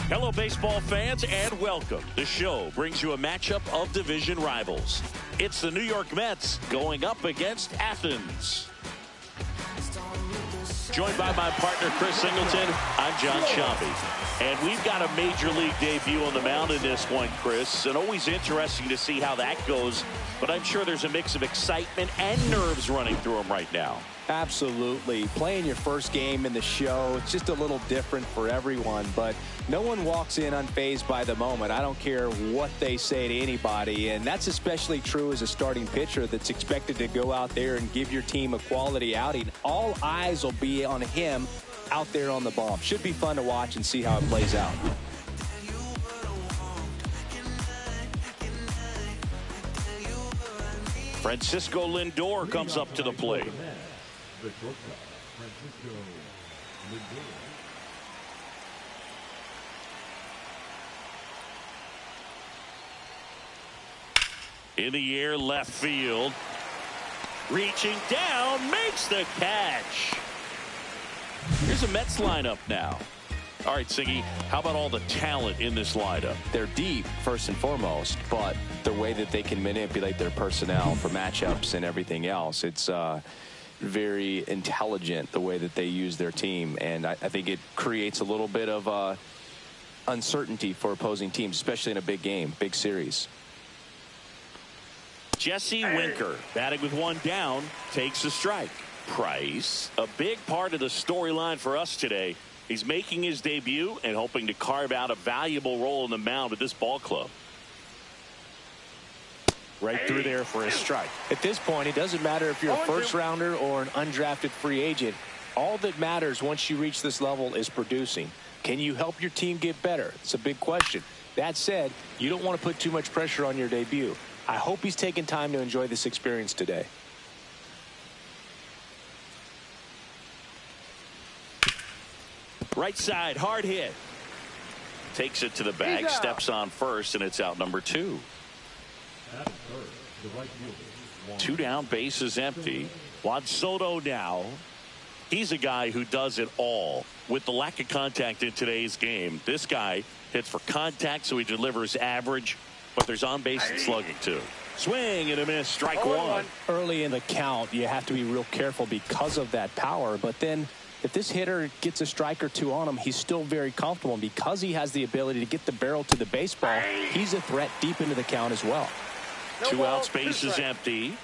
Hello, baseball fans, and welcome. The show brings you a matchup of division rivals. It's the New York Mets going up against Athens. Joined by my partner, Chris Singleton, I'm John Shambi. And we've got a major league debut on the mound in this one, Chris. And always interesting to see how that goes. But I'm sure there's a mix of excitement and nerves running through him right now. Absolutely. Playing your first game in the show, it's just a little different for everyone, but no one walks in unfazed by the moment. I don't care what they say to anybody, and that's especially true as a starting pitcher that's expected to go out there and give your team a quality outing. All eyes will be on him out there on the bump. Should be fun to watch and see how it plays out. Francisco Lindor comes up to the plate. In the air, left field. Reaching down, makes the catch. Here's a Mets lineup now. All right, Siggy, how about all the talent in this lineup? They're deep, first and foremost, but the way that they can manipulate their personnel for matchups and everything else, it's very intelligent the way that they use their team, and I think it creates a little bit of uncertainty for opposing teams, especially in a big game, big series. Jesse Winker, batting with one down, takes a strike. Price, a big part of the storyline for us today. He's making his debut and hoping to carve out a valuable role in the mound at this ball club. Right through there for a strike. At this point, it doesn't matter if you're a first rounder or an undrafted free agent. All that matters once you reach this level is producing. Can you help your team get better? It's a big question. That said, you don't want to put too much pressure on your debut. I hope he's taking time to enjoy this experience today. Right side, hard hit. Takes it to the bag, steps on first, and it's out number 2. Two down, bases empty. Juan Soto now. He's a guy who does it all. With the lack of contact in today's game, this guy hits for contact, so he delivers average, but there's on-base and slugging too. Swing and a miss, strike one. Early in the count, you have to be real careful because of that power, but then if this hitter gets a strike or two on him, he's still very comfortable. And because he has the ability to get the barrel to the baseball, he's a threat deep into the count as well. Two outs, base is empty.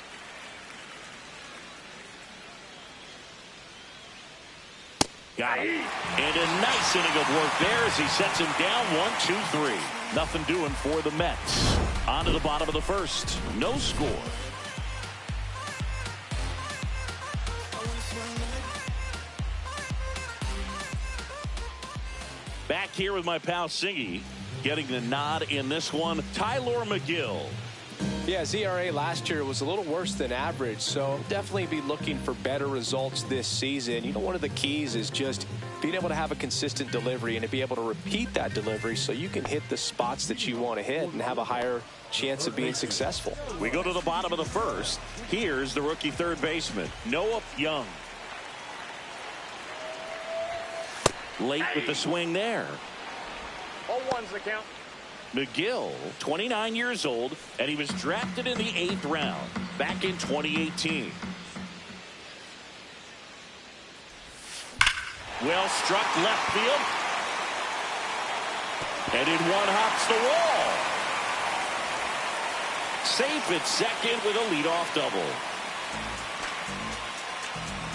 Got him. And a nice inning of work there as he sets him down 1-2-3. Nothing doing for the Mets. On to the bottom of the first. No score. Back here with my pal Singy, getting the nod in this one. Tyler McGill. Yeah, his ERA last year was a little worse than average, so definitely be looking for better results this season. You know, one of the keys is just being able to have a consistent delivery and to be able to repeat that delivery so you can hit the spots that you want to hit and have a higher chance of being successful. We go to the bottom of the first. Here's the rookie third baseman, Noah Young. Late with the swing there. 0-1's the count. McGill, 29 years old, and he was drafted in the 8th round back in 2018. Well struck left field. And in one hops the wall. Safe at second with a leadoff double.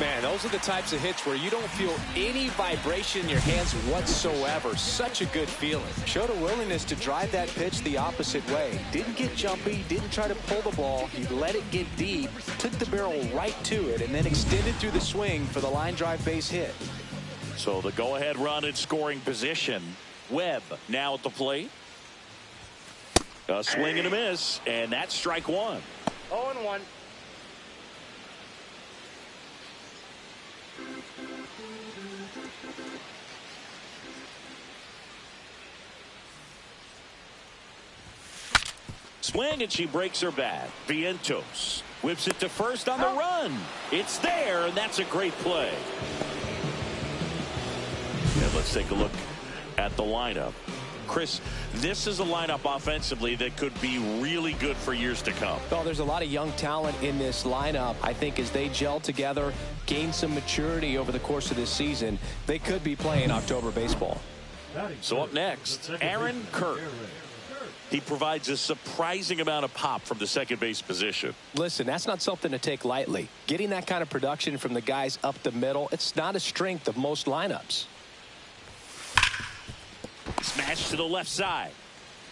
Man, those are the types of hits where you don't feel any vibration in your hands whatsoever. Such a good feeling. Showed a willingness to drive that pitch the opposite way. Didn't get jumpy, didn't try to pull the ball. He let it get deep, took the barrel right to it, and then extended through the swing for the line drive base hit. So the go-ahead run in scoring position. Webb now at the plate. A swing and a miss, and that's strike one. 0-1. Swing, and she breaks her bat. Vientos whips it to first on the run. It's there, and that's a great play. And let's take a look at the lineup. Chris, this is a lineup offensively that could be really good for years to come. Well, there's a lot of young talent in this lineup. I think as they gel together, gain some maturity over the course of this season, they could be playing October baseball. So up next, Aaron Kirk. He provides a surprising amount of pop from the second base position. Listen, that's not something to take lightly. Getting that kind of production from the guys up the middle, it's not a strength of most lineups. Smash to the left side.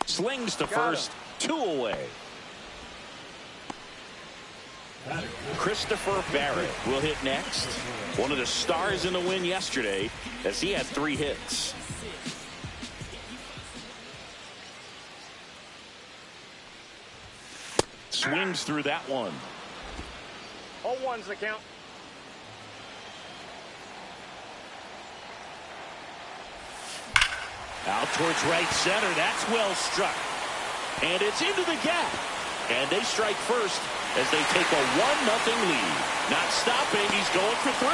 Slings to first. 2 away. Christopher Barrett will hit next. One of the stars in the win yesterday as he had 3 hits. Swings through that one. 0-1's the count. Out towards right center. That's well struck. And it's into the gap. And they strike first as they take a 1-0 lead. Not stopping. He's going for 3.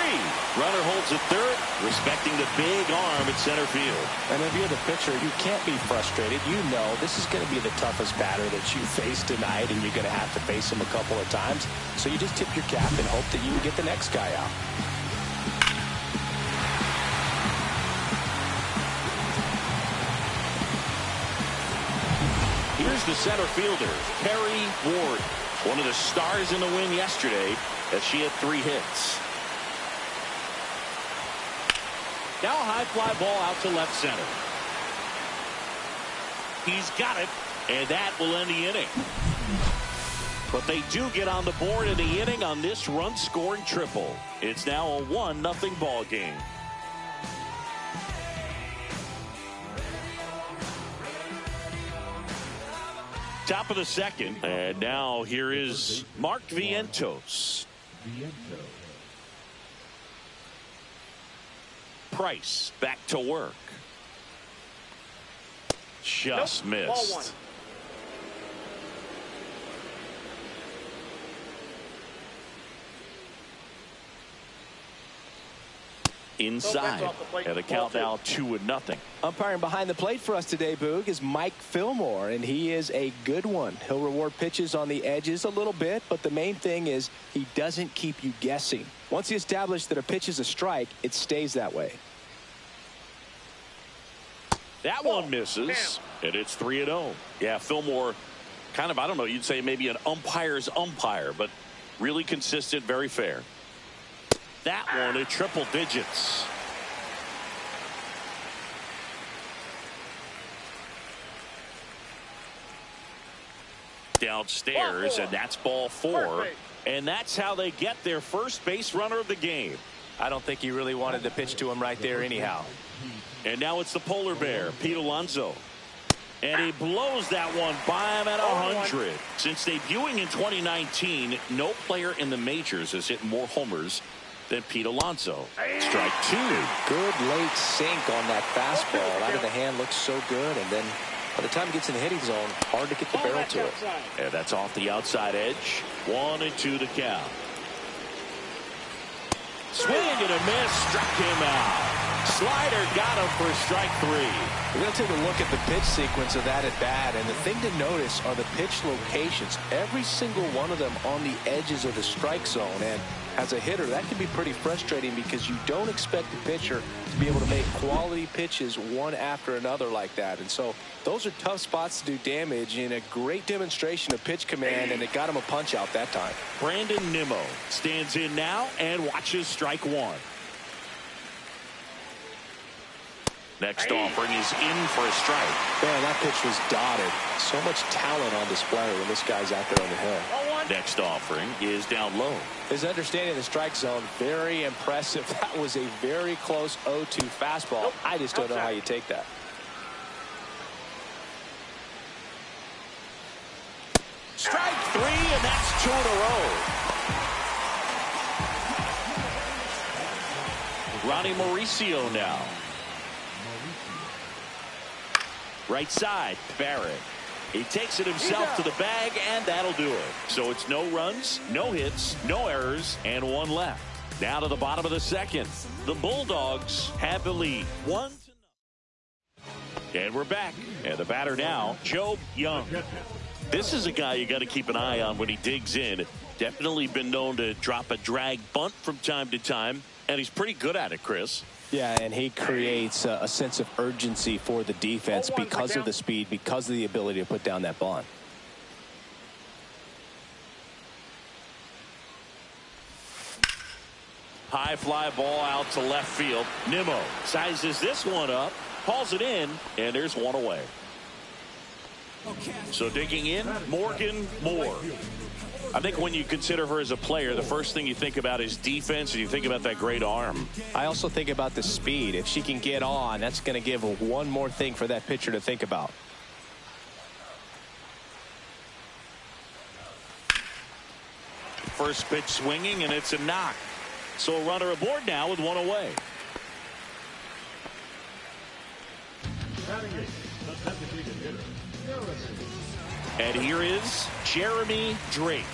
Runner holds at third, respecting the big arm at center field. And if you're the pitcher, you can't be frustrated. You know this is going to be the toughest batter that you face tonight, and you're going to have to face him a couple of times. So you just tip your cap and hope that you can get the next guy out. Here's the center fielder, Perry Ward. One of the stars in the win yesterday as she had 3 hits. Now a high fly ball out to left center. He's got it, and that will end the inning. But they do get on the board in the inning on this run-scoring triple. It's now a 1-0 ball game. Top of the second, and now here is Mark Vientos. Price back to work. Just missed. Inside, and the count now 2-0. Umpiring behind the plate for us today, Boog, is Mike Fillmore, and he is a good one. He'll reward pitches on the edges a little bit, but the main thing is he doesn't keep you guessing. Once he established that a pitch is a strike, it stays that way. That one misses, and it's 3-0. Yeah, Fillmore, kind of, I don't know, you'd say maybe an umpire's umpire, but really consistent, very fair. That one at triple digits. Downstairs, and that's ball 4. And that's how they get their first base runner of the game. I don't think he really wanted to pitch to him right there anyhow. And now it's the polar bear, Pete Alonso. And he blows that one by him at 100. Since debuting in 2019, no player in the majors has hit more homers than Pete Alonso. Strike 2. Good late sink on that fastball. Out of the hand, looks so good, and then by the time it gets in the hitting zone, hard to get the barrel to it. And that's off the outside edge. 1-2 the count. Swing and a miss, struck him out. Slider got him for strike 3. We're going to take a look at the pitch sequence of that at bat, and the thing to notice are the pitch locations. Every single one of them on the edges of the strike zone, and as a hitter, that can be pretty frustrating because you don't expect the pitcher to be able to make quality pitches one after another like that. And so those are tough spots to do damage, and a great demonstration of pitch command, and it got him a punch out that time. Brandon Nimmo stands in now and watches strike 1. Next offering is in for a strike. Man, that pitch was dotted. So much talent on display when this guy's out there on the hill. Next offering is down low. His understanding of the strike zone, very impressive. That was a very close 0-2 fastball. I just don't know how you take that. Strike 3, and that's 2 in a row. Ronnie Mauricio now. Right side, Barrett. He takes it himself to the bag, and that'll do it. So it's no runs, no hits, no errors, and 1 left. Now to the bottom of the second. The Bulldogs have the lead. 1-0. And we're back. And the batter now, Joe Young. This is a guy you got to keep an eye on when he digs in. Definitely been known to drop a drag bunt from time to time, and he's pretty good at it, Chris. Yeah, and he creates a sense of urgency for the defense because of the speed, because of the ability to put down that bunt. High fly ball out to left field. Nimmo sizes this one up, hauls it in, and there's one away. So digging in, Morgan Moore. I think when you consider her as a player, the first thing you think about is defense, and you think about that great arm. I also think about the speed. If she can get on, that's going to give one more thing for that pitcher to think about. First pitch swinging, and it's a knock. So a runner aboard now with one away. And here is Jeremy Drake.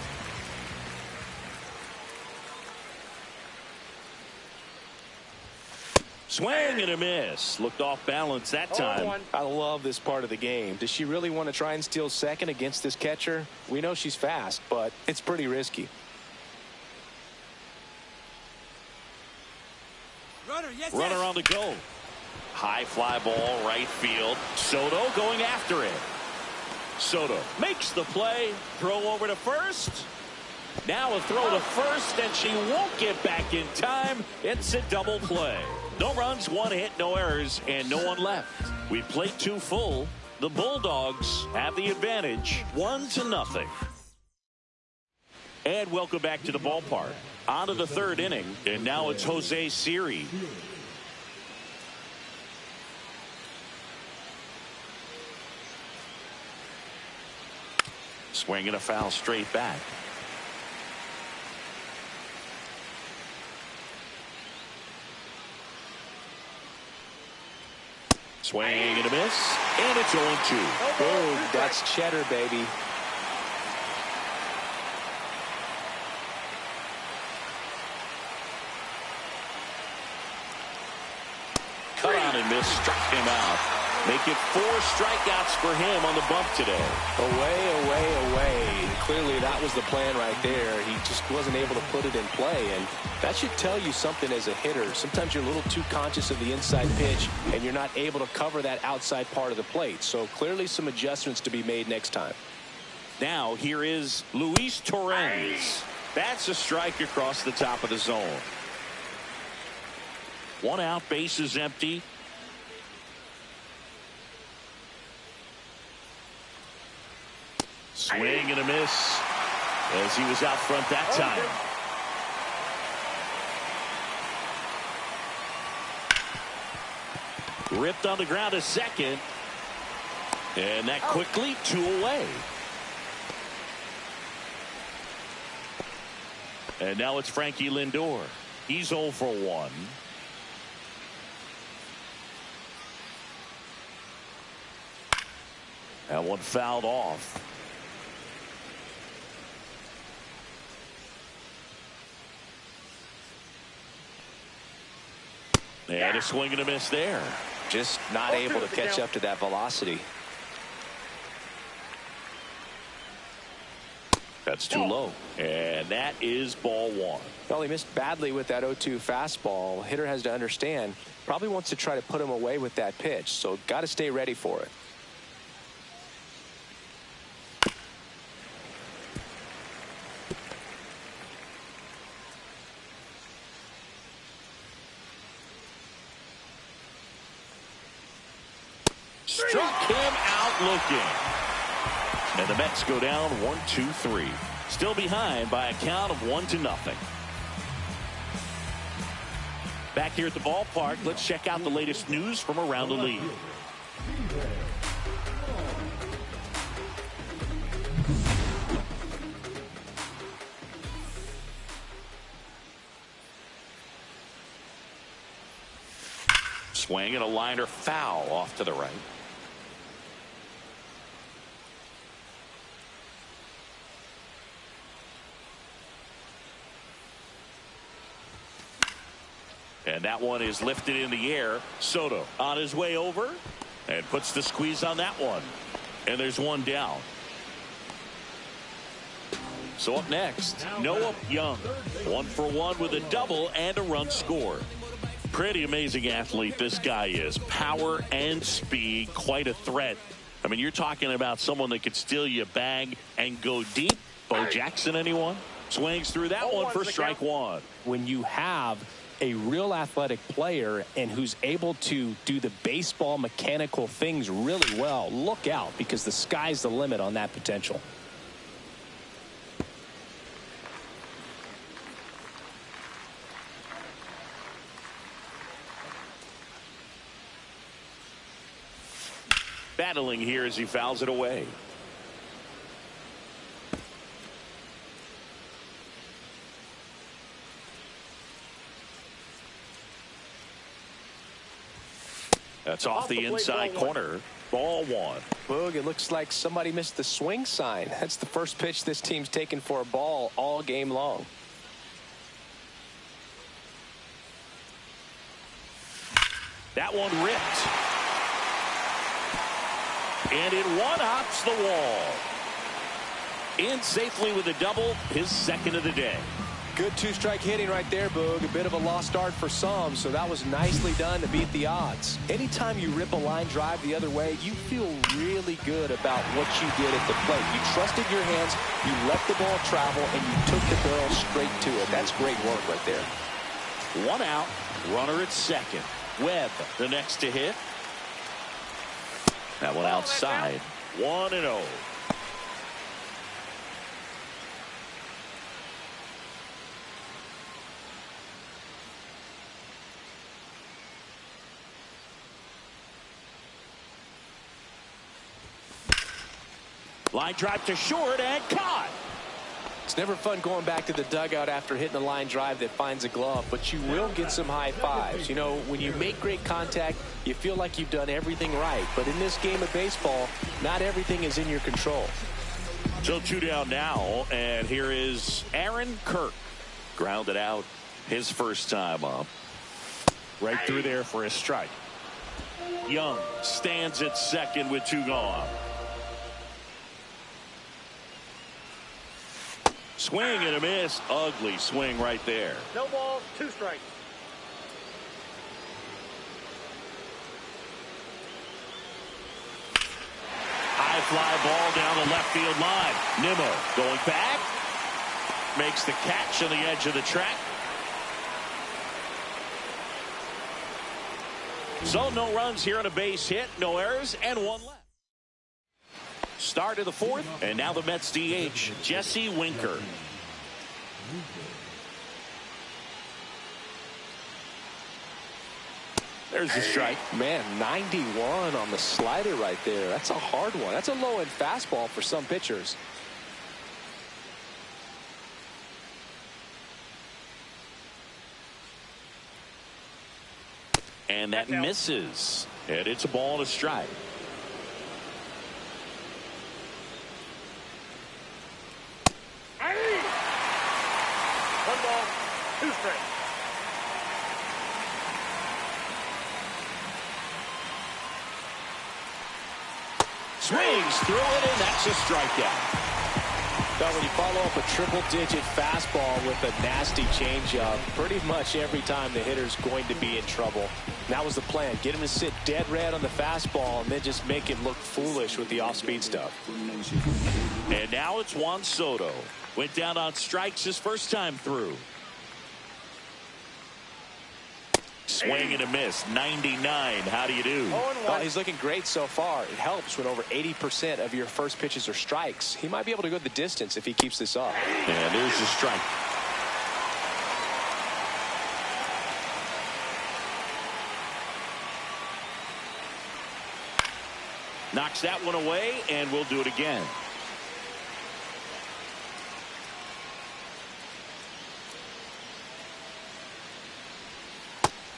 Swing and a miss. Looked off balance that time. I love this part of the game. Does she really want to try and steal second against this catcher? We know she's fast, but it's pretty risky. Runner on the go. High fly ball right field. Soto going after it. Soto makes the play. Throw over to first. Now a throw to first, and she won't get back in time. It's a double play. No runs, one hit, no errors, and no one left. We played two full. The Bulldogs have the advantage, 1-0. And welcome back to the ballpark. On to the third inning, and now it's Jose Siri. Swinging a foul straight back. Swing and a miss, and it's 0-2. Boom, that's cheddar, baby. Cut on and miss, struck him out. Make it 4 strikeouts for him on the bump today. Away, away, away. Clearly that was the plan right there. He just wasn't able to put it in play, and that should tell you something as a hitter. Sometimes you're a little too conscious of the inside pitch, and you're not able to cover that outside part of the plate. So clearly some adjustments to be made next time. Now here is Luis Torrens. That's a strike across the top of the zone. 1 out, bases empty. Swing and a miss as he was out front that time. Ripped on the ground to second. And that quickly 2 away. And now it's Frankie Lindor. He's 0 for 1. That one fouled off. And a swing and a miss there. Just not able to catch up to that velocity. That's too low. And that is ball 1. Well, he missed badly with that 0-2 fastball. Hitter has to understand, probably wants to try to put him away with that pitch. So got to stay ready for it. Struck him out looking. And the Mets go down 1-2-3. Still behind by a count of 1-0. Back here at the ballpark, let's check out the latest news from around the league. Swing and a liner foul off to the right. And that one is lifted in the air. Soto on his way over. And puts the squeeze on that one. And there's one down. So up next, Noah Young. 1 for 1 with a double and a run scored. Pretty amazing athlete this guy is. Power and speed, quite a threat. I mean, you're talking about someone that could steal you a bag and go deep. Bo Jackson, anyone? Swings through that one for strike one. When you have a real athletic player and who's able to do the baseball mechanical things really well, look out, because the sky's the limit on that potential. Battling here as he fouls it away. That's off the inside corner. Ball one. Boog, it looks like somebody missed the swing sign. That's the first pitch this team's taken for a ball all game long. That one ripped. And it one-hops the wall. In safely with a double, his second of the day. Good two-strike hitting right there, Boog. A bit of a lost start for some, so that was nicely done to beat the odds. Anytime you rip a line drive the other way, you feel really good about what you did at the plate. You trusted your hands, you let the ball travel, and you took the barrel straight to it. That's great work right there. One out, runner at second. Webb, the next to hit. That one outside. 1-0. Line drive to short and caught. It's never fun going back to the dugout after hitting a line drive that finds a glove, but you will get some high fives. You know, when you make great contact, you feel like you've done everything right. But in this game of baseball, not everything is in your control. So 2 down now, and here is Aaron Kirk. Grounded out his first time up. Right through there for a strike. Young stands at second with 2 gone. Swing and a miss. Ugly swing right there. No balls, 2 strikes. High fly ball down the left field line. Nimmo going back. Makes the catch on the edge of the track. So no runs here on a base hit. No errors and 1 left. Start of the 4th, and now the Mets DH, Jesse Winker. There's the strike. Man, 91 on the slider right there. That's a hard one. That's a low-end fastball for some pitchers. And that misses. And it's a ball and a strike. Swings through it, and that's a strikeout. Now, when you follow up a triple-digit fastball with a nasty changeup, pretty much every time the hitter's going to be in trouble. That was the plan. Get him to sit dead red on the fastball and then just make him look foolish with the off-speed stuff. And now it's Juan Soto. Went down on strikes his first time through. Swing and a miss. 99. How do you do? Well, he's looking great so far. It helps when over 80% of your first pitches are strikes. He might be able to go the distance if he keeps this up. And there's the strike. Knocks that one away, and we'll do it again.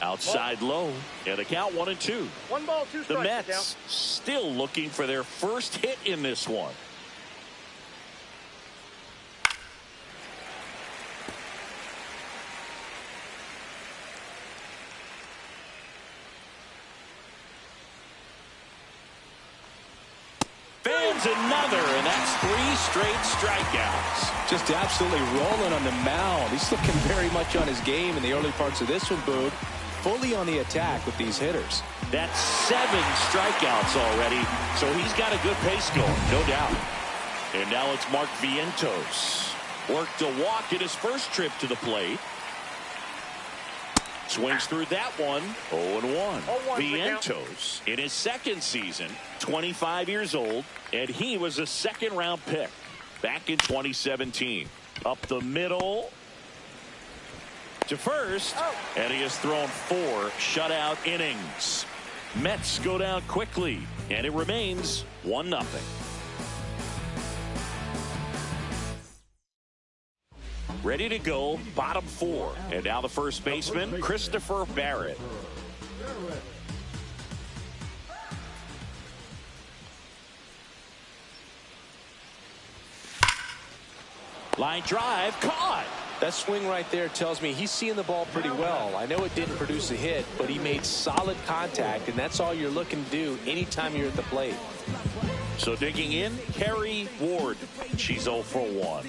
Outside low, and a count 1-2. 1 ball, 2 strikes. The Mets still looking for their first hit in this one. Swings another, and that's 3 straight strikeouts. Just absolutely rolling on the mound. He's looking very much on his game in the early parts of this one, Boog. Fully on the attack with these hitters. That's 7 strikeouts already, so he's got a good pace going, no doubt. And now it's Mark Vientos. Worked a walk in his first trip to the plate. Swings through that one. 0-1. Vientos in his second season, 25 years old, and he was a second-round pick back in 2017. Up the middle to first, and he has thrown 4 shutout innings. Mets go down quickly, and it remains 1-0. Ready to go, bottom 4. And now the first baseman, Christopher Barrett. Line drive, caught. That swing right there tells me he's seeing the ball pretty well. I know it didn't produce a hit, but he made solid contact, and that's all you're looking to do anytime you're at the plate. So digging in, Carrie Ward. She's 0 for 1.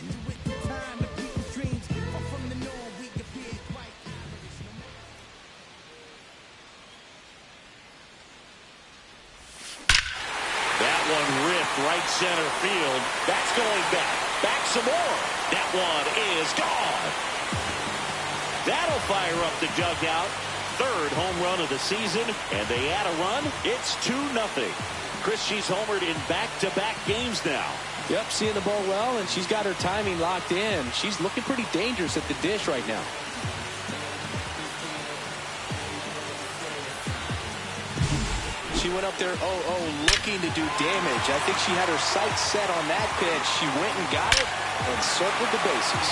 That one ripped right center field. That's going back. Back some more. That one is gone. That'll fire up the dugout. 3rd home run of the season, and they add a run. It's 2-0. Chris, she's homered in back-to-back games now. Yep, seeing the ball well, and she's got her timing locked in. She's looking pretty dangerous at the dish right now. She went up there 0-0 looking to do damage. I think she had her sights set on that pitch. She went and got it and circled the bases.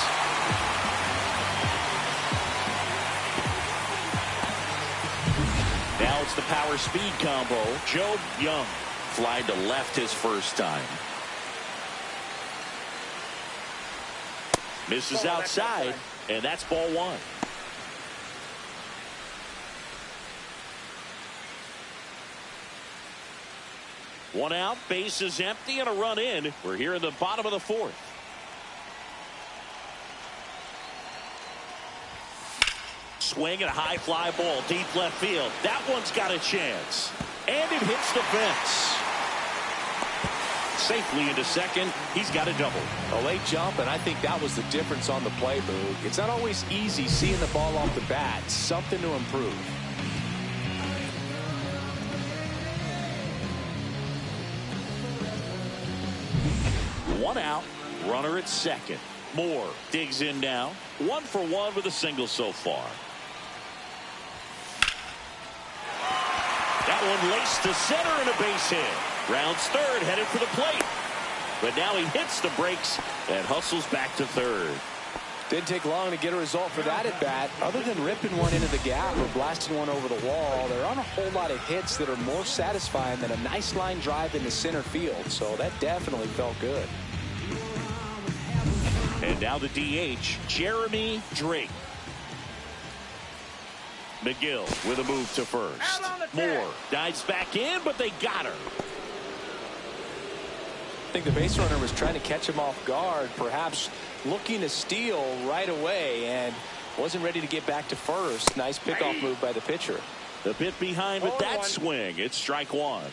Now it's the power speed combo. Joe Young flied to left his first time. Misses outside, and that's ball 1. One out, base is empty, and a run in. We're here in the bottom of the 4th. Swing and a high fly ball, deep left field. That one's got a chance. And it hits the fence. Safely into second. He's got a double. A late jump, and I think that was the difference on the play, Boog. It's not always easy seeing the ball off the bat. Something to improve. One out, runner at second. Moore digs in now. 1 for 1 with a single so far. That one laced to center and a base hit. Rounds 3rd, headed for the plate. But now he hits the brakes and hustles back to 3rd. Didn't take long to get a result for that at bat. Other than ripping one into the gap or blasting one over the wall, there aren't a whole lot of hits that are more satisfying than a nice line drive into center field. So that definitely felt good. And now the DH, Jeremy Drake. McGill with a move to first. Moore dives back in, but they got her. I think the base runner was trying to catch him off guard, perhaps looking to steal right away, and wasn't ready to get back to first. Nice pickoff move by the pitcher. The bit behind with that swing. It's strike 1.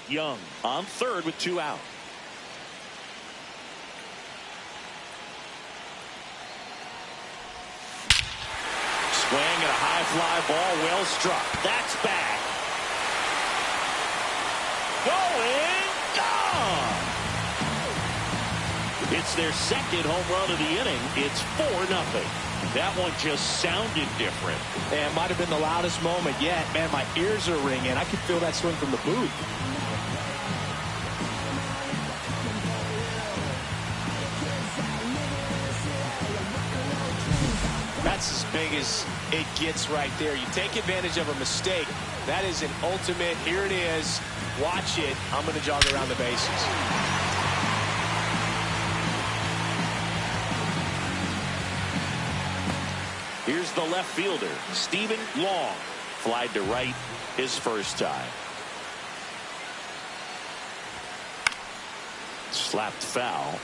Young on 3rd with 2 out. Swing and a high fly ball, well struck. That's back. Going, gone. It's their second home run of the inning. It's 4-0. That one just sounded different. And it might have been the loudest moment yet. Man, my ears are ringing. I can feel that swing from the booth. That's as big as it gets right there. You take advantage of a mistake. That is an ultimate. Here it is. Watch it. I'm going to jog around the bases. Here's the left fielder, Stephen Long. Flied to right his first time. Slapped foul.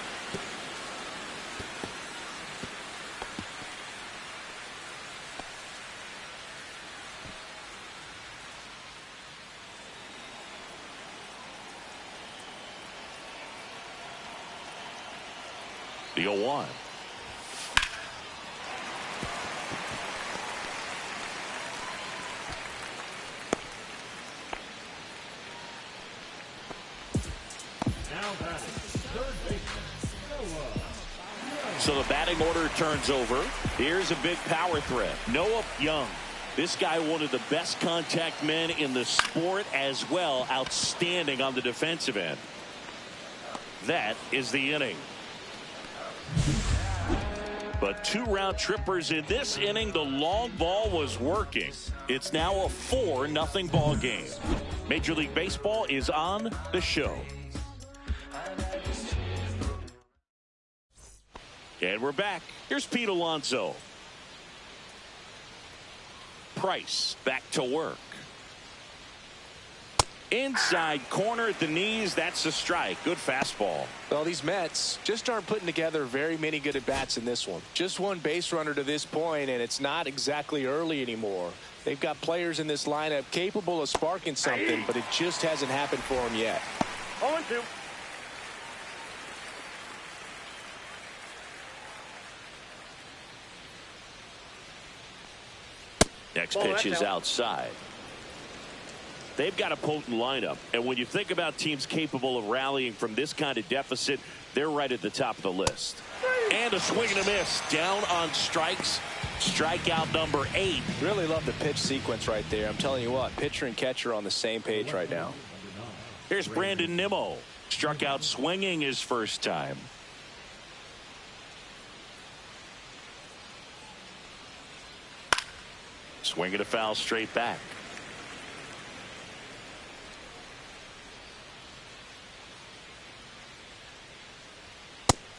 The 0-1. So the batting order turns over. Here's a big power threat. Noah Young. This guy, one of the best contact men in the sport as well. Outstanding on the defensive end. That is the inning. But 2 round trippers in this inning. The long ball was working. It's now a 4-0 ball game. Major League Baseball is on the show. And we're back. Here's Pete Alonso. Price back to work. Inside corner at the knees. That's a strike. Good fastball. Well, these Mets just aren't putting together very many good at-bats in this one. Just one base runner to this point, and it's not exactly early anymore. They've got players in this lineup capable of sparking something, but it just hasn't happened for them yet. 0-2. Next pitch is outside. They've got a potent lineup, and when you think about teams capable of rallying from this kind of deficit, they're right at the top of the list. And a swing and a miss. Down on strikes. Strikeout number 8. Really love the pitch sequence right there. I'm telling you what, pitcher and catcher on the same page right now. Here's Brandon Nimmo. Struck out swinging his first time. Swing and a foul straight back.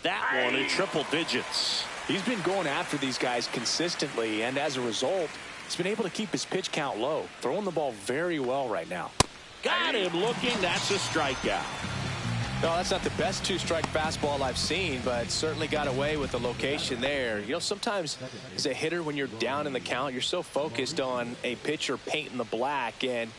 That one in triple digits. He's been going after these guys consistently, and as a result, he's been able to keep his pitch count low. Throwing the ball very well right now. Got him looking. That's a strikeout. No, that's not the best 2-strike fastball I've seen, but certainly got away with the location there. You know, sometimes as a hitter, when you're down in the count, you're so focused on a pitcher painting the black, and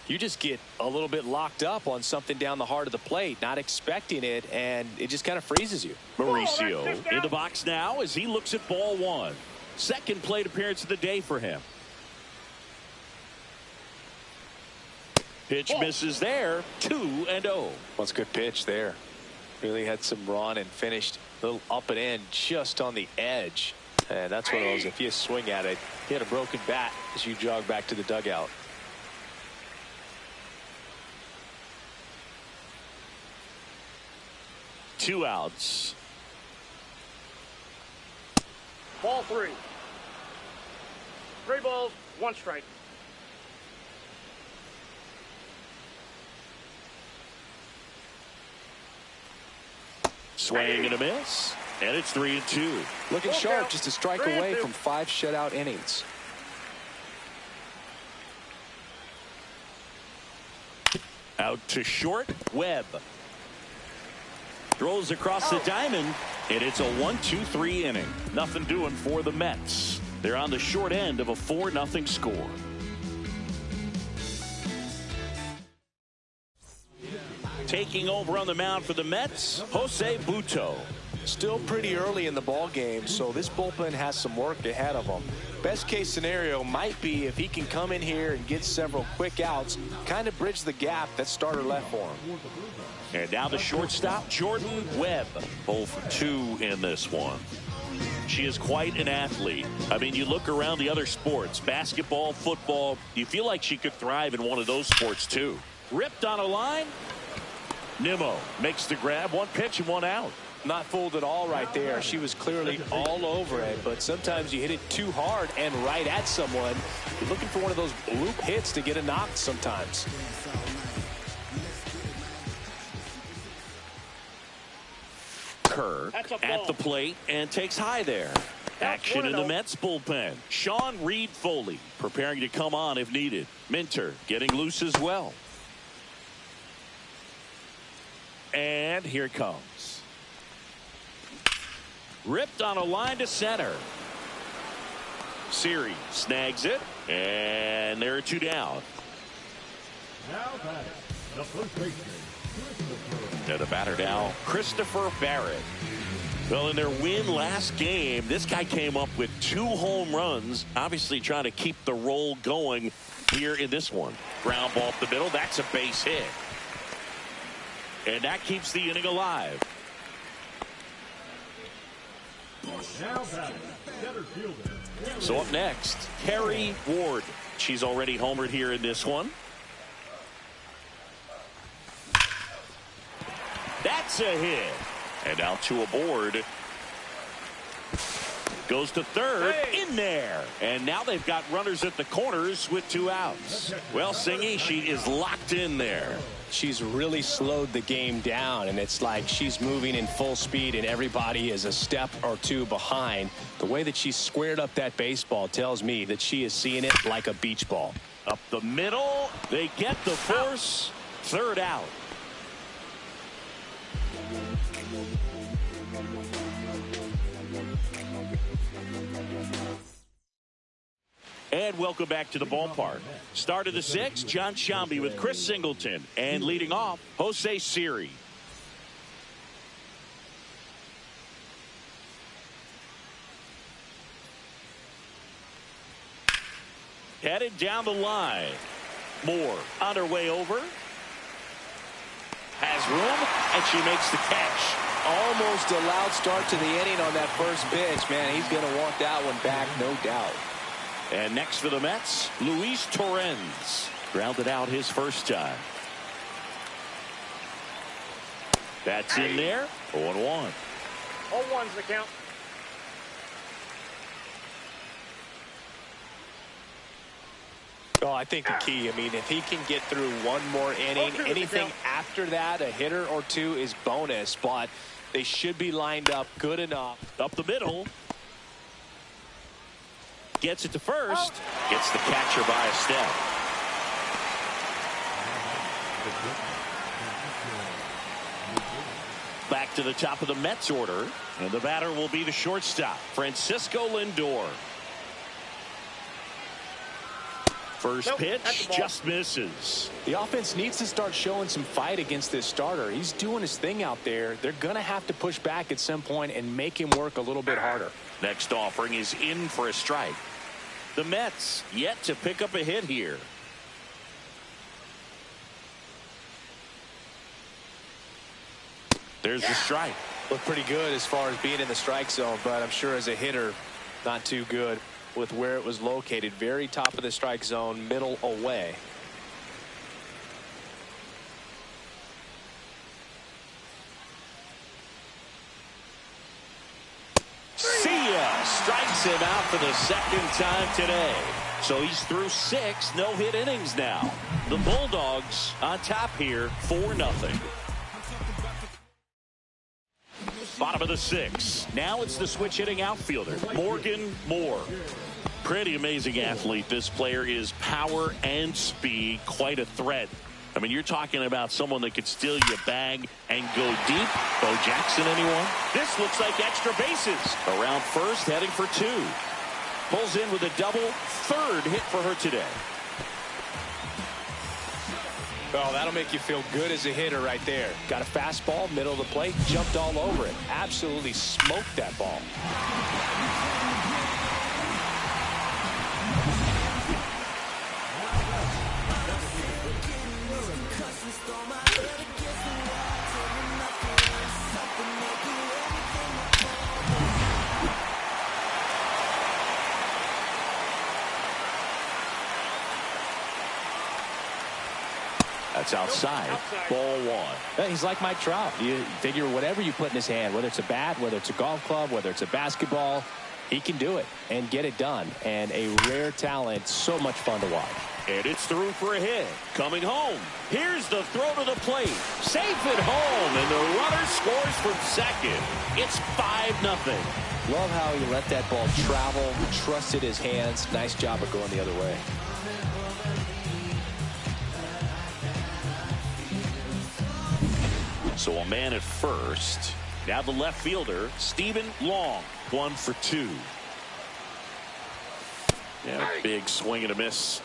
you just get a little bit locked up on something down the heart of the plate, not expecting it, and it just kind of freezes you. Mauricio in the box now as he looks at ball 1. Second plate appearance of the day for him. Pitch misses there. 2-0. Well, it's a good pitch there. Really had some run and finished a little up and in just on the edge. And that's one of those, if you swing at it, you had a broken bat as you jog back to the dugout. Two outs. Ball 3. 3 balls, 1 strike. Swing and a miss. And it's 3-2. Looking sharp, just a strike away from 5 shutout innings. Out to short. Webb throws across the diamond, and it's a 1-2-3 inning. Nothing doing for the Mets. They're on the short end of a 4-0 score. Taking over on the mound for the Mets, Jose Butto. Still pretty early in the ball game, so this bullpen has some work ahead of them. Best case scenario might be if he can come in here and get several quick outs, kind of bridge the gap that starter left for him. And now the shortstop, Jordan Webb. 0 for 2 in this one. She is quite an athlete. I mean, you look around the other sports, basketball, football, you feel like she could thrive in one of those sports too. Ripped on a line. Nimmo makes the grab. 1 pitch and 1 out. Not fooled at all right there. She was clearly all over it, but sometimes you hit it too hard and right at someone. You're looking for one of those loop hits to get a knock sometimes. Kirk at the plate and takes high there. Action in the Mets bullpen. Sean Reed Foley preparing to come on if needed. Minter getting loose as well. And here it comes. Ripped on a line to center. Siri snags it, and there are 2 down. Now batting, the first baseman, Christopher. And the batter now, Christopher Barrett. Well, in their win last game, this guy came up with 2 home runs, obviously trying to keep the roll going here in this one. Ground ball up the middle, that's a base hit. And that keeps the inning alive. Now batting, center fielder. So up next, Carrie Ward. She's already homered here in this one. That's a hit. And now 2 aboard. Goes to third. In there. And now they've got runners at the corners with 2 outs. Well, Singy, she is locked in there. She's really slowed the game down, and it's like she's moving in full speed and everybody is a step or 2 behind. The way that she squared up that baseball tells me that she is seeing it like a beach ball. Up the middle. They get the force. 3rd out. And welcome back to the ballpark. Start of the 6th, John Shambi with Chris Singleton. And leading off, Jose Siri. Headed down the line. Moore on her way over. Has room, and she makes the catch. Almost a loud start to the inning on that first pitch. Man, he's going to want that one back, no doubt. And next for the Mets, Luis Torrens. Grounded out his first time. That's in there. 0-1. 0-1's the count. Oh, I think the key, I mean, if he can get through one more inning, anything after that, a hitter or 2 is bonus, but they should be lined up good enough. Up the middle. Gets it to first. Gets the catcher by a step. Back to the top of the Mets order. And the batter will be the shortstop, Francisco Lindor. First pitch just misses. The offense needs to start showing some fight against this starter. He's doing his thing out there. They're going to have to push back at some point and make him work a little bit harder. Next offering is in for a strike. The Mets yet to pick up a hit here. There's the strike. Looked pretty good as far as being in the strike zone, but I'm sure as a hitter, not too good with where it was located. Very top of the strike zone, middle away. See ya! Strikes him out for the 2nd time today. So he's through 6 no-hit innings now. The Bulldogs on top here, 4-0. Bottom of the 6th. Now it's the switch hitting outfielder, Morgan Moore. Pretty amazing athlete. This player is power and speed. Quite a threat. I mean, you're talking about someone that could steal your bag and go deep. Bo Jackson, anyone? This looks like extra bases. Around first, heading for 2. Pulls in with a double. 3rd hit for her today. Well, that'll make you feel good as a hitter right there. Got a fastball, middle of the plate, jumped all over it. Absolutely smoked that ball. That's outside. Ball 1. He's like Mike Trout. You figure whatever you put in his hand, whether it's a bat, whether it's a golf club, whether it's a basketball, he can do it and get it done. And a rare talent, so much fun to watch. And it's through for a hit. Coming home. Here's the throw to the plate. Safe at home, and the runner scores from second. It's 5-0. Love how he let that ball travel, trusted his hands. Nice job of going the other way. So a man at first. Now the left fielder, Stephen Long, 1 for 2. Yeah, big swing and a miss.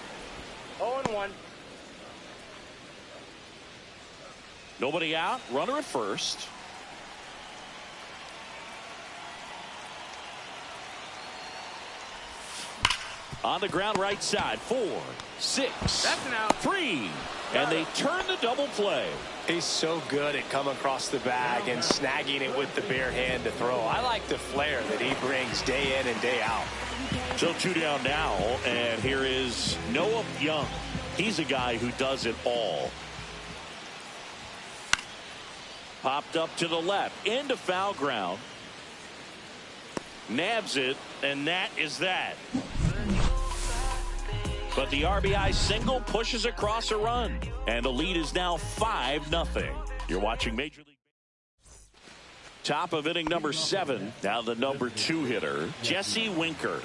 0-1. Nobody out, runner at first. On the ground right side, 4, 6, That's an out. 3, and they turn the double play. He's so good at coming across the bag and snagging it with the bare hand to throw. I like the flair that he brings day in and day out. So 2 down now, and here is Noah Young. He's a guy who does it all. Popped up to the left, into foul ground. Nabs it, and that is that. But the RBI single pushes across a run, and the lead is now 5-0. You're watching Major League. Top of inning number 7. Now the number 2 hitter, Jesse Winker.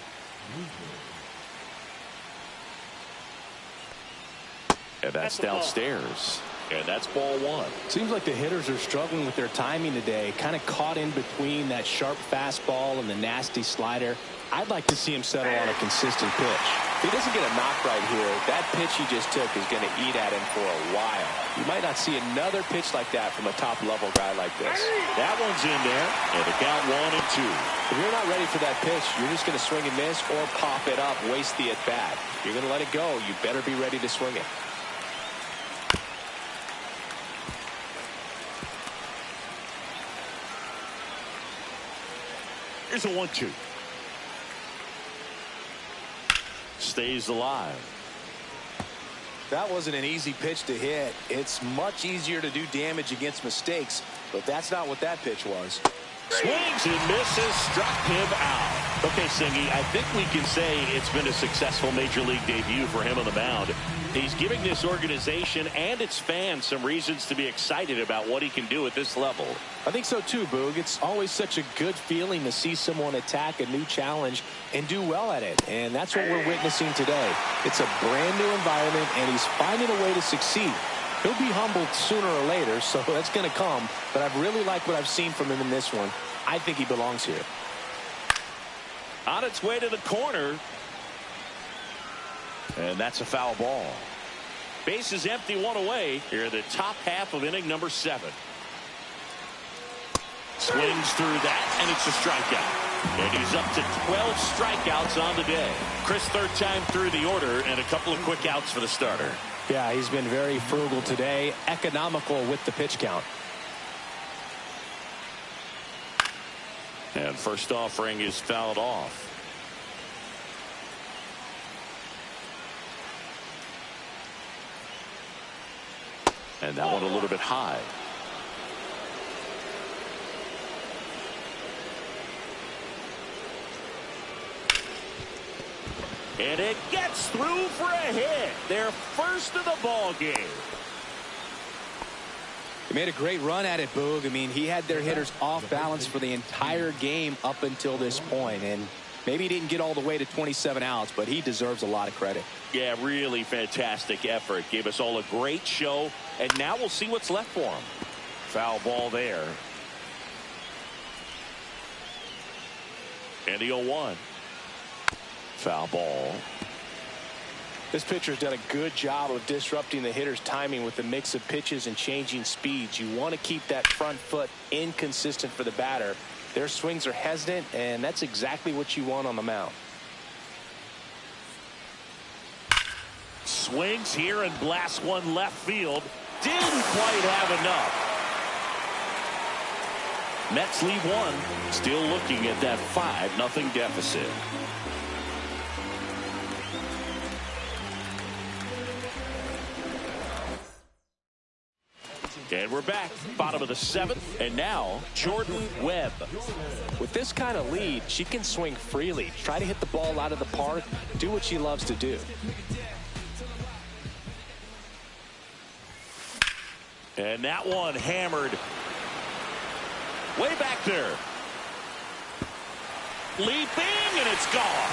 And that's downstairs. And that's ball 1. Seems like the hitters are struggling with their timing today. Kind of caught in between that sharp fastball and the nasty slider. I'd like to see him settle on a consistent pitch. If he doesn't get a knock right here, that pitch he just took is going to eat at him for a while. You might not see another pitch like that from a top-level guy like this. That one's in there, and the count 1-2. If you're not ready for that pitch, you're just going to swing and miss or pop it up, waste the at-bat. You're going to let it go. You better be ready to swing it. Here's a 1-2. Stays alive. That wasn't an easy pitch to hit. It's much easier to do damage against mistakes, but that's not what that pitch was. Swings and misses, struck him out. Okay, Singy, I think we can say it's been a successful Major League debut for him on the mound. He's giving this organization and its fans some reasons to be excited about what he can do at this level. I think so too, Boog. It's always such a good feeling to see someone attack a new challenge and do well at it. And that's what we're witnessing today. It's a brand new environment, and he's finding a way to succeed. He'll be humbled sooner or later, so that's going to come. But I've really liked what I've seen from him in this one. I think he belongs here. On its way to the corner. And that's a foul ball. Base is empty, 1 away. Here in the top half of inning number 7. Swings through that, and it's a strikeout. And he's up to 12 strikeouts on the day. Chris, third time through the order, and a couple of quick outs for the starter. Yeah, he's been very frugal today, economical with the pitch count. And first offering is fouled off. And that one a little bit high. And it gets through for a hit. Their first of the ball game. He made a great run at it, Boog. I mean, he had their hitters off balance for the entire game up until this point. And maybe he didn't get all the way to 27 outs, but he deserves a lot of credit. Yeah, really fantastic effort. Gave us all a great show. And now we'll see what's left for him. Foul ball there. And the 0-1. Foul ball. This pitcher's done a good job of disrupting the hitter's timing with the mix of pitches and changing speeds. You want to keep that front foot inconsistent for the batter. Their swings are hesitant, and that's exactly what you want on the mound. Swings here and blasts one left field. Didn't quite have enough. Mets lead 1. Still looking at that 5-0 deficit. And we're back, bottom of the 7th, and now Jordan Webb. With this kind of lead, she can swing freely, try to hit the ball out of the park, do what she loves to do. And that one hammered way back there. Leaping, and it's gone.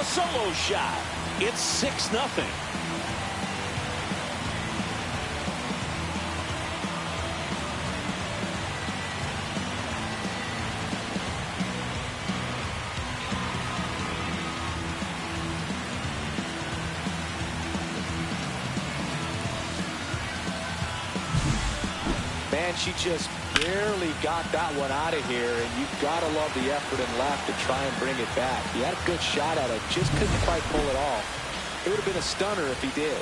A solo shot. It's 6-0. man, she just barely got that one out of here, and you've got to love the effort and left to try and bring it back. He had a good shot at it, just couldn't quite pull it off. It would have been a stunner if he did.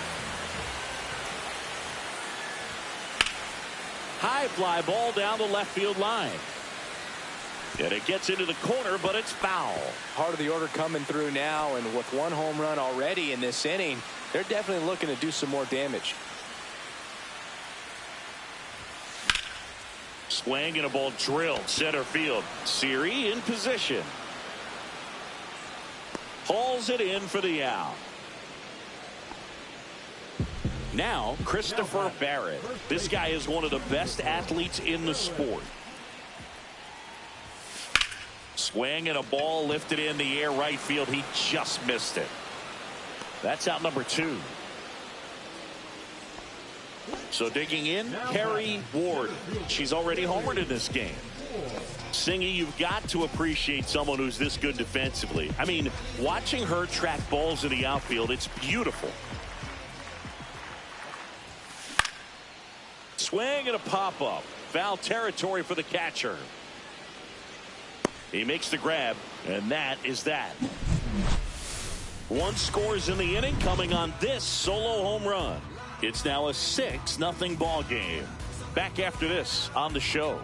High fly ball down the left field line. And it gets into the corner, but it's foul. Heart of the order coming through now, and with one home run already in this inning, they're definitely looking to do some more damage. Swing and a ball drilled center field. Siri in position. Hauls it in for the out. Now Christopher Barrett. This guy is one of the best athletes in the sport. Swing and a ball lifted in the air right field. He just missed it. That's out number 2. So digging in, Carrie Ward. She's already homered in this game. Singy, you've got to appreciate someone who's this good defensively. I mean, watching her track balls in the outfield, it's beautiful. Swing and a pop-up. Foul territory for the catcher. He makes the grab, and that is that. 1 scores in the inning, coming on this solo home run. It's now a 6-0 ball game. Back after this on the show.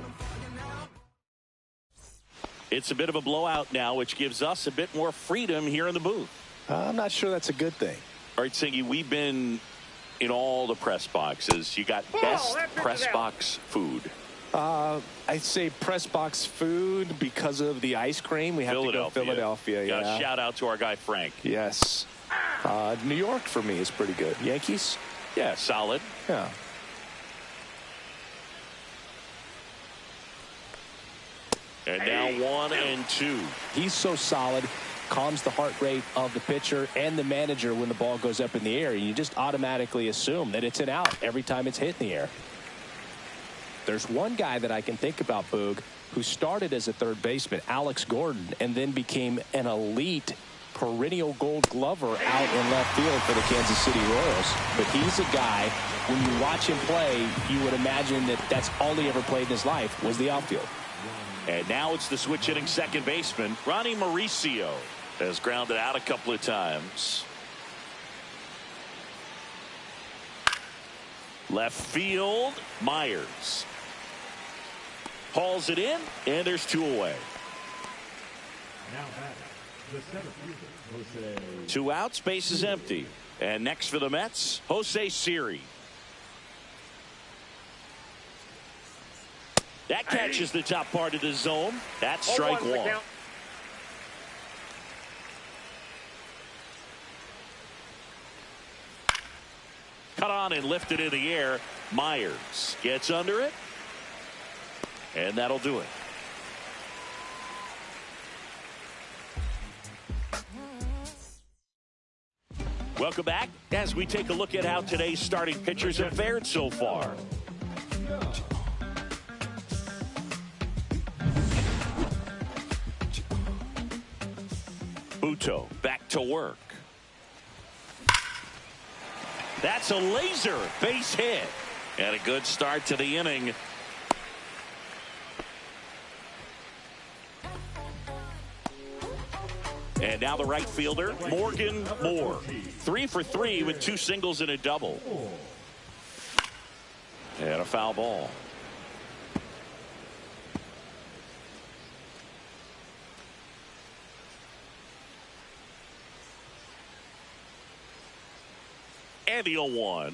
It's a bit of a blowout now, which gives us a bit more freedom here in the booth. I'm not sure that's a good thing. All right, Singy, we've been in all the press boxes. You got best press box food. I'd say press box food because of the ice cream. We have to go Philadelphia. Got Yeah. a shout out to our guy Frank. Yes. New York for me is pretty good. Yankees? Yeah, solid. Yeah. And now 1 and 2. He's so solid, calms the heart rate of the pitcher and the manager when the ball goes up in the air. You just automatically assume that it's an out every time it's hit in the air. There's one guy that I can think about, Boog, who started as a third baseman, Alex Gordon, and then became an elite perennial gold glover out in left field for the Kansas City Royals. But he's a guy, when you watch him play, you would imagine that that's all he ever played in his life was the outfield. And now it's the switch hitting second baseman, Ronnie Mauricio, has grounded out a couple of times. Left field, Myers. Hauls it in, and there's 2 away. Now batting, the center fielder, Jose. 2 outs, base is empty. And next for the Mets, Jose Siri. That catches the top part of the zone. That's strike 1. Cut on and lifted in the air. Myers gets under it. And that'll do it. Welcome back as we take a look at how today's starting pitchers have fared so far. Buto back to work. That's a laser base hit. And a good start to the inning. And now the right fielder, Morgan Moore. 3 for 3 with 2 singles and a double. And a foul ball. And the 0-1.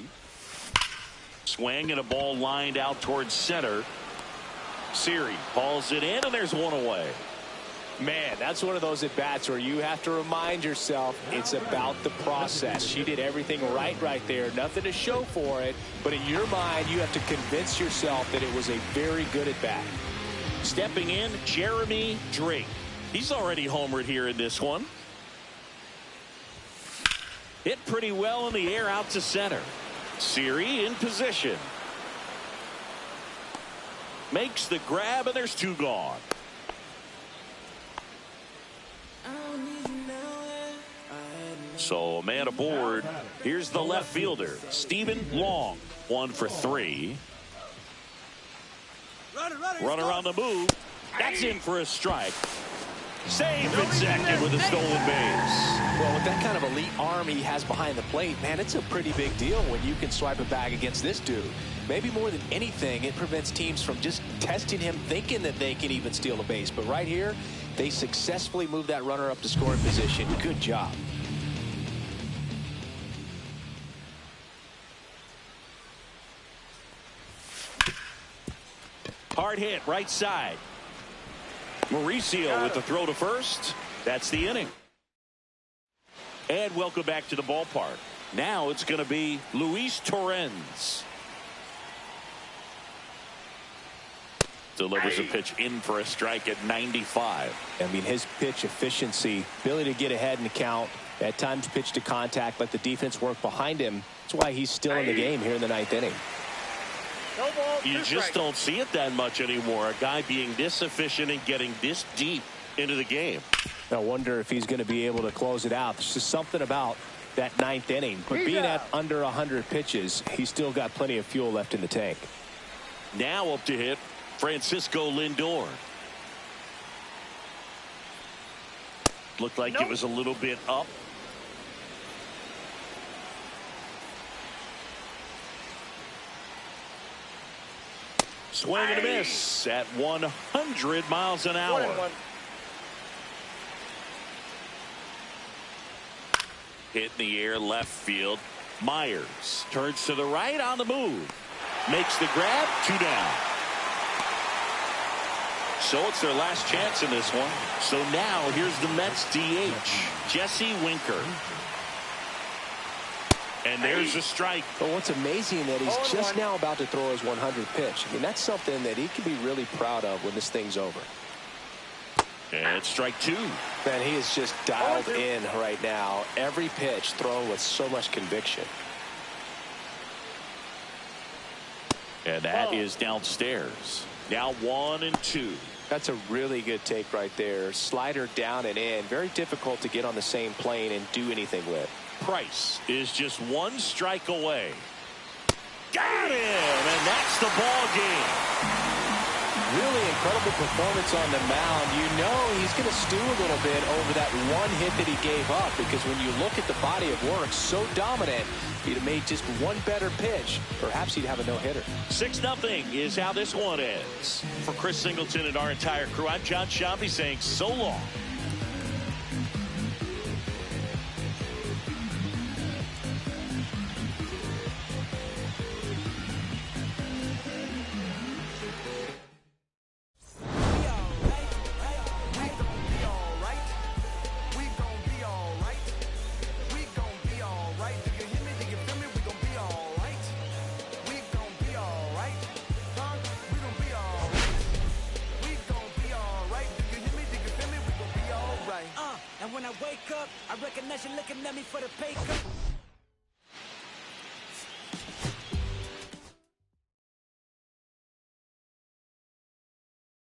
Swing and a ball lined out towards center. Siri hauls it in, and there's 1 away. Man, that's one of those at-bats where you have to remind yourself it's about the process. She did everything right there. Nothing to show for it, but in your mind, you have to convince yourself that it was a very good at-bat. Stepping in, Jeremy Drake. He's already homered here in this one. Hit pretty well in the air out to center. Siri in position. Makes the grab, and there's 2 gone. So a man aboard. Here's the left fielder, Stephen Long. 1 for 3. Runner on the move. That's in for a strike. Saved at second with a stolen base. Well, with that kind of elite arm he has behind the plate, man, it's a pretty big deal when you can swipe it back against this dude. Maybe more than anything, it prevents teams from just testing him, thinking that they can even steal a base. But right here, they successfully move that runner up to scoring position. Good job. Hard hit, right side. Mauricio with the throw to first. That's the inning. And welcome back to the ballpark. Now it's going to be Luis Torrens. Delivers a pitch in for a strike at 95. I mean, his pitch efficiency, ability to get ahead in the count, at times pitch to contact, let the defense work behind him. That's why he's still in the game here in the 9th inning. No ball, You just don't see it that much anymore. A guy being this efficient and getting this deep into the game. I wonder if he's going to be able to close it out. There's just something about that 9th inning. But being at under 100 pitches, he's still got plenty of fuel left in the tank. Now up to hit Francisco Lindor. Looked like it was a little bit up. Swing and a miss at 100 miles an hour. 1-1. Hit in the air, left field. Myers turns to the right on the move. Makes the grab, 2 down. So it's their last chance in this one. So now here's the Mets DH, Jesse Winker. And there's a strike. But what's amazing that he's just now about to throw his 100th pitch. I mean, that's something that he can be really proud of when this thing's over. And strike 2. Man, he is just dialed in right now. Every pitch thrown with so much conviction. And that is downstairs. Now 1-2. That's a really good take right there. Slider down and in. Very difficult to get on the same plane and do anything with. Price is just 1 strike away. Got him, and that's the ball game. Really incredible performance on the mound. You know he's going to stew a little bit over that 1 hit that he gave up, because when you look at the body of work, so dominant, if he'd have made just 1 better pitch, perhaps he'd have a no-hitter. 6-0 is how this one ends. For Chris Singleton and our entire crew, I'm John Shambi saying so long. And when I wake up, I recognize you looking at me for the pay cut.